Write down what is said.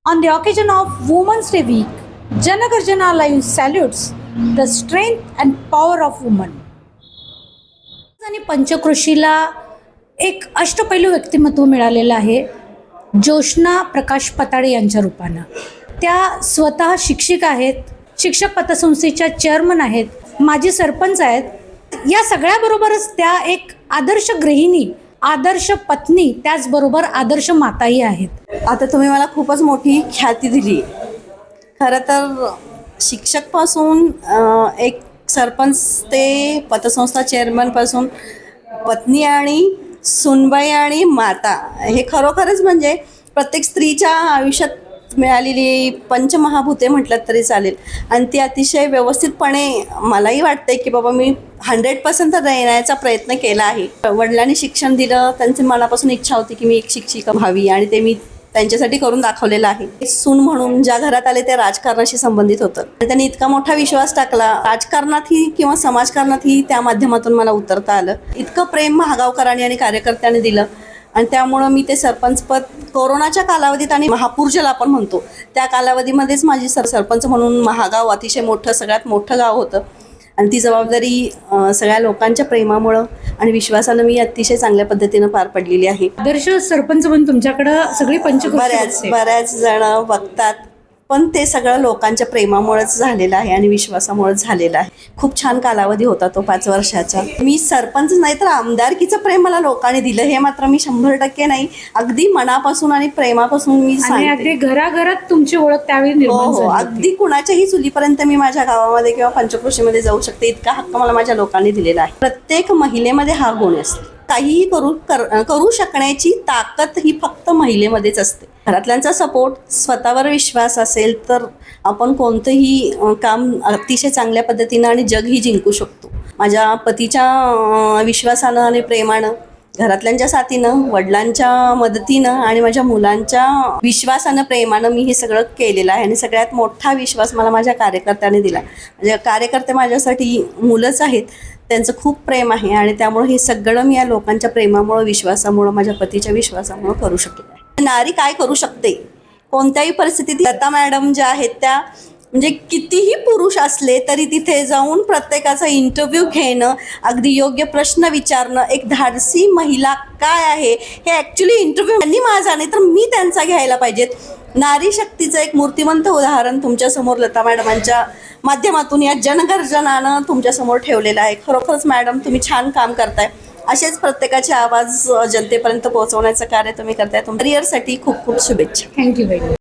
On the occasion of Women's Day week, Janagarjana Live salutes the strength and power of women. आणि पंचक्रोशीला एक अष्टपैलू व्यक्तिमत्व मिळालेलं आहे जोशना प्रकाश पताडे यांच्या रूपानं. त्या स्वतः शिक्षक आहेत, शिक्षक पतसंस्थेच्या चेअरमन आहेत, माजी सरपंच आहेत. या सगळ्याबरोबरच त्या एक आदर्श गृहिणी, आदर्श पत्नी, त्याचबरोबर आदर्श माताही आहेत. आता तुम्ही मला खूपच मोठी ख्याती दिली. खरं तर शिक्षकपासून एक सरपंच ते पतसंस्था चेअरमनपासून पत्नी आणि सुनबाई आणि माता, हे खरोखरच म्हणजे प्रत्येक स्त्रीच्या आयुष्यात मिळालेली पंचमहाभूते म्हटलं तरी चालेल. आणि ती अतिशय व्यवस्थितपणे मलाही वाटते की बाबा मी 100% तर देण्याचा प्रयत्न केला आहे. वडिलांनी शिक्षण दिलं, त्यांची मनापासून इच्छा होती की मी एक शिक्षिका व्हावी आणि ते मी त्यांच्यासाठी करून दाखवलेलं आहे. सून म्हणून ज्या घरात आले ते राजकारणाशी संबंधित होतं आणि त्यांनी इतका मोठा विश्वास टाकला. राजकारणातही किंवा समाजकारणातही त्या माध्यमातून मला उतरता आलं. इतकं प्रेम महागावकरांनी आणि कार्यकर्त्यांनी दिलं आणि त्यामुळं मी ते सरपंचपद कोरोनाच्या कालावधीत आणि महापूर ज्याला आपण म्हणतो त्या कालावधीमध्येच माझी सरपंच म्हणून महागाव अतिशय मोठं, सगळ्यात मोठं गाव होतं आणि ती जबाबदारी सगळ्या लोकांच्या प्रेमामुळं आणि विश्वासानं मी अतिशय चांगल्या पद्धतीनं पार पडलेली आहे. आदर्श सरपंच म्हणून तुमच्याकडं सगळी पंचक्रोशी बऱ्याच जण बघतात, पण ते सगळं लोकांच्या प्रेमामुळेच झालेलं आहे आणि विश्वासामुळेच झालेलं आहे. खूप छान कालावधी होता तो 5 वर्षाचा. मी सरपंच नाही तर आमदारकीचं प्रेम मला लोकांनी दिलं, हे मात्र मी 100% नाही, अगदी मनापासून आणि प्रेमापासून मी सांगते. अगदी घराघरात तुमची ओळख त्यावेळी निर्माण झाली. अगदी कुणाच्याही चुलीपर्यंत मी माझ्या गावामध्ये किंवा पंचक्रोशीमध्ये जाऊ शकते, इतका हक्क मला माझ्या लोकांनी दिलेला आहे. प्रत्येक महिलेमध्ये हा गुण असतो. काहीही करू शकण्याची ताकद ही फक्त महिलेमध्येच असते. घरातल्यांचा सपोर्ट, स्वतःवर विश्वास असेल तर आपण कोणतंही काम अतिशय चांगल्या पद्धतीनं आणि जगही जिंकू शकतो. माझ्या पतीच्या विश्वासानं आणि प्रेमानं, घरातल्यांच्या साथीनं, वडिलांच्या मदतीनं आणि माझ्या मुलांच्या विश्वासानं, प्रेमानं मी हे सगळं केलेलं आहे. आणि सगळ्यात मोठा विश्वास मला माझ्या कार्यकर्त्यांनी दिला. म्हणजे कार्यकर्ते माझ्यासाठी मुलंच आहेत, त्यांचं खूप प्रेम आहे आणि त्यामुळे हे सगळं मी या लोकांच्या प्रेमामुळं, विश्वासामुळं, माझ्या पतीच्या विश्वासामुळं करू शकले आहे. नारी काय करू शकते कोणत्याही परिस्थितीत. लता मॅडम ज्या आहेत त्या म्हणजे कितीही पुरुष असले तरी तिथे जाऊन प्रत्येकाचा इंटरव्ह्यू घेणं, अगदी योग्य प्रश्न विचारणं, एक धाडसी महिला काय आहे हे ॲक्च्युली इंटरव्ह्यू त्यांनी माझा नाही तर मी त्यांचा घ्यायला पाहिजेत. नारी शक्तीचं एक मूर्तिमंत उदाहरण तुमच्यासमोर लता मॅडमांच्या माध्यमातून या जनगर्जनानं तुमच्यासमोर ठेवलेलं आहे. खरोखरच मॅडम तुम्ही छान काम करताय. असेच प्रत्येकाचे आवाज जनतेपर्यंत पोहोचवण्याचं कार्य तुम्ही करताय. तुमच्या करिअरसाठी खूप खूप शुभेच्छा. थँक्यू.